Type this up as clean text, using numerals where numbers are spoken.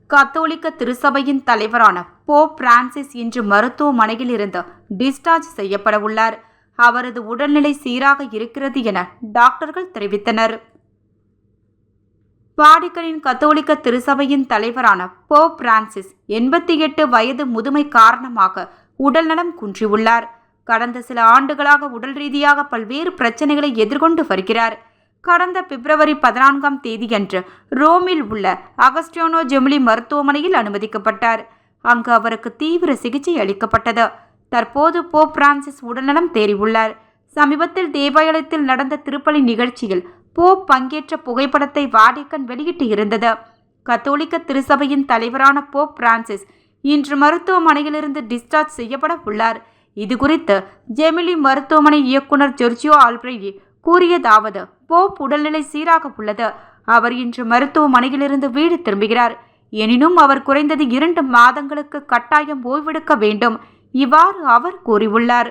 கத்தோலிக்க திருச்சபையின் தலைவரான போப் பிரான்சிஸ் இன்று மருத்துவமனையில் இருந்து டிஸ்சார்ஜ் செய்யப்பட உள்ளார். அவரது உடல்நிலை சீராக இருக்கிறது என டாக்டர்கள் தெரிவித்தனர். வாடிகனின் கத்தோலிக்க திருச்சபையின் தலைவரான போப் பிரான்சிஸ் 88 வயது முதுமை காரணமாக உடல்நலம் குன்றியுள்ளார். கடந்த சில ஆண்டுகளாக உடல் ரீதியாக பல்வேறு பிரச்சனைகளை எதிர்கொண்டு வருகிறார். கடந்த பிப்ரவரி 14ஆம் தேதியன்று ரோமில் உள்ள அகஸ்டியானோ ஜெமிலி மருத்துவமனையில் அனுமதிக்கப்பட்டார். அங்கு அவருக்கு தீவிர சிகிச்சை அளிக்கப்பட்டது. தற்போது போப் பிரான்சிஸ் உடல்நலம் தேறியுள்ளார். சமீபத்தில் தேவாலயத்தில் நடந்த திருப்பலி நிகழ்ச்சியில் போப் பங்கேற்ற புகைப்படத்தை வாடிகன் வெளியிட்டு இருந்தது. கத்தோலிக்க திருச்சபையின் தலைவரான போப் பிரான்சிஸ் இன்று மருத்துவமனையிலிருந்து டிஸ்சார்ஜ் செய்யப்பட உள்ளார். இதுகுறித்து ஜெமிலி மருத்துவமனை இயக்குனர் ஜொர்ஜியோ ஆல்பிரெய்டி கூறியதாவது: போப் உடல்நிலை சீராக உள்ளது. அவர் இன்று மருத்துவமனையிலிருந்து வீடு திரும்புகிறார். எனினும் அவர் குறைந்தது 2 மாதங்களுக்கு கட்டாயம் ஓய்வெடுக்க வேண்டும். இவ்வாறு அவர் கூறியுள்ளார்.